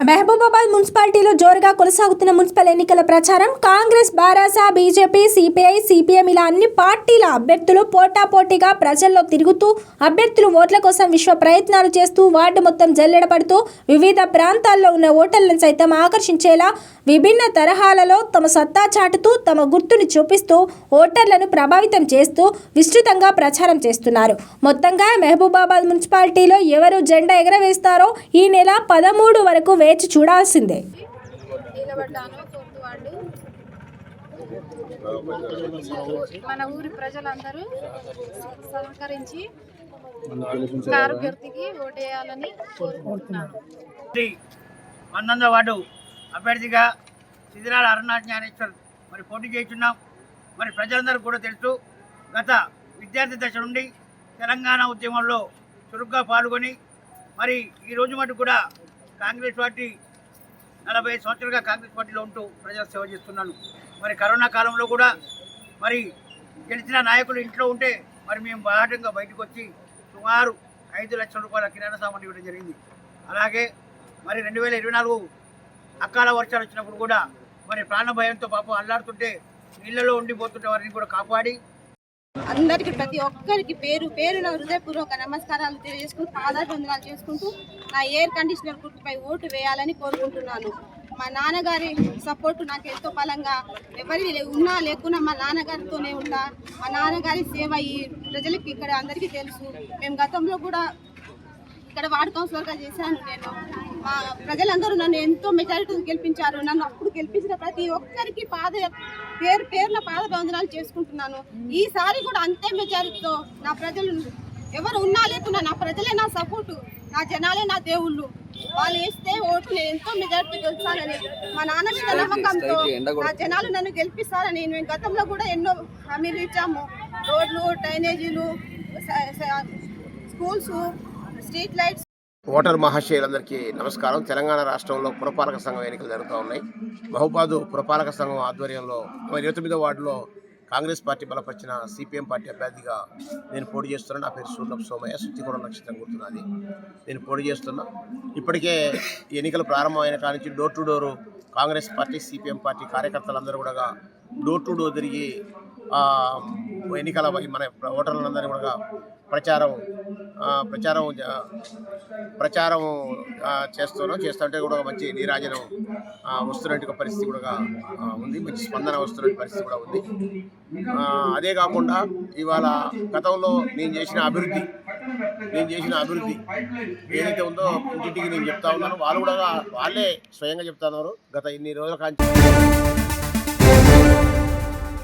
మహబూబాబాద్ మున్సిపాలిటీలో జోరుగా కొనసాగుతున్న మున్సిపల్ ఎన్నికల ప్రచారం కాంగ్రెస్, బారాస, బీజేపీ, సిపిఐ, సిపిఎం ఇలా అన్ని పార్టీల అభ్యర్థులు పోటాపోటీగా ప్రజల్లో తిరుగుతూ అభ్యర్థులు ఓట్ల కోసం విశ్వ ప్రయత్నాలు చేస్తూ వార్డు మొత్తం జల్లెడపడుతూ వివిధ ప్రాంతాల్లో ఉన్న ఓటర్లను సైతం ఆకర్షించేలా విభిన్న తరహాలలో తమ సత్తా చాటుతూ తమ గుర్తును చూపిస్తూ ఓటర్లను ప్రభావితం చేస్తూ విస్తృతంగా ప్రచారం చేస్తున్నారు. మొత్తంగా మహబూబాబాద్ మున్సిపాలిటీలో ఎవరు జెండా ఎగరవేస్తారో ఈ నెల 13 వరకు వేచి చూడాల్సిందే. మన ఊరి ప్రజలందరూ సహకరించి కారుగర్తికి ఓటేయాలని కోరుకుంటున్నాను. 19వ వార్డు అభ్యర్థిగా సిద్దిరాల అరుణాచల జ్ఞానేశ్వర్ మరి పోటీ చేస్తున్నాం. మరి ప్రజలందరూ కూడా తెలుసు, గత విద్యార్థి దశ నుండి తెలంగాణ ఉద్యమంలో చురుగ్గా పాల్గొని మరి ఈ రోజు మటుకు కూడా కాంగ్రెస్ పార్టీ 45 సంవత్సరాలుగా కాంగ్రెస్ పార్టీలో ఉంటూ ప్రజల సేవ చేస్తున్నాను. మరి కరోనా కాలంలో కూడా మరి గెలిచిన నాయకులు ఇంట్లో ఉంటే మరి మేము బాహటంగా బయటకు వచ్చి సుమారు 5 లక్షల రూపాయల కిరాణా సామాన్ ఇవ్వడం జరిగింది. అలాగే మరి 2024 అకాల వర్షాలు వచ్చినప్పుడు కూడా మరి ప్రాణ భయంతో పాపం అల్లాడుతుంటే నీళ్ళలో ఉండిపోతుంటే వారిని కూడా కాపాడి అందరికి ప్రతి ఒక్కరికి పేరు పేరున హృదయపూర్వక నమస్కారాలు తెలియజేసుకుంటూ పాదాభివందనాలు చేసుకుంటూ నా ఎయిర్ కండిషనర్ గుర్తుపై ఓటు వేయాలని కోరుకుంటున్నాను. మా నాన్నగారి సపోర్టు నాకు ఎంతో బలంగా, ఎవరి ఉన్నా లేకున్నా మా నాన్నగారితోనే ఉంటా. మా నాన్నగారి సేవ ఈ ప్రజలకి ఇక్కడ అందరికీ తెలుసు. మేము గతంలో కూడా ఇక్కడ వార్డు కౌన్సిలర్గా చేశాను. నేను మా ప్రజలందరూ నన్ను ఎంతో మెజారిటీ గెలిపించారు. నన్ను అప్పుడు గెలిపించిన ప్రతి ఒక్కరికి పేరున పాదాభివందనాలు చేసుకుంటున్నాను. ఈసారి కూడా అంతే మెజారిటీతో నా ప్రజలు ఎవరు ఉన్నా లేకున్నా నా ప్రజలే నా సపోర్టు, నా జనాలే నా దేవుళ్ళు. వాళ్ళు వేస్తే ఓటు నేను ఎంతో మెజారిటీ గెలిచానని మా నాన్న మీద నమ్మకంతో నా జనాలు నన్ను గెలిపిస్తారని మేము గతంలో కూడా ఎన్నో హామీలు ఇచ్చాము. రోడ్లు, డ్రైనేజీలు, స్కూల్స్, స్ట్రీట్ లైట్స్. ఓటర్ మహాశయులందరికీ నమస్కారం. తెలంగాణ రాష్ట్రంలో పురపాలక సంఘం ఎన్నికలు జరుగుతూ ఉన్నాయి. మహబూబాబాద్ పురపాలక సంఘం ఆధ్వర్యంలో 29వ వార్డులో కాంగ్రెస్ పార్టీ బలపరిచిన సిపిఎం పార్టీ అభ్యర్థిగా నేను పోటీ చేస్తున్నాను. నా పేరు సూర్ణప్ సోమయ్య, సుత్తికొండ నక్షత్రం గుర్తున్నది. నేను పోటీ చేస్తున్నా. ఇప్పటికే ఎన్నికలు ప్రారంభమైన కాడి నుంచి door to door Congress party, CPM party కార్యకర్తలందరూ కూడా డోర్ టు డోర్ తిరిగి ఎన్నికల మన ఓటర్లందరినీ కూడా ప్రచారం చేస్తుంటే కూడా మంచి నీరాజనం వస్తున్నట్టు పరిస్థితి కూడా ఉంది. మంచి స్పందన వస్తున్నట్టు పరిస్థితి కూడా ఉంది. అదే కాకుండా ఇవాళ గతంలో నేను చేసిన అభివృద్ధి ఏదైతే ఉందో ఇంటింటికి నేను చెప్తా ఉన్నాను. వాళ్ళే స్వయంగా చెప్తా ఉన్నారు. గత ఇన్ని రోజుల కాంచి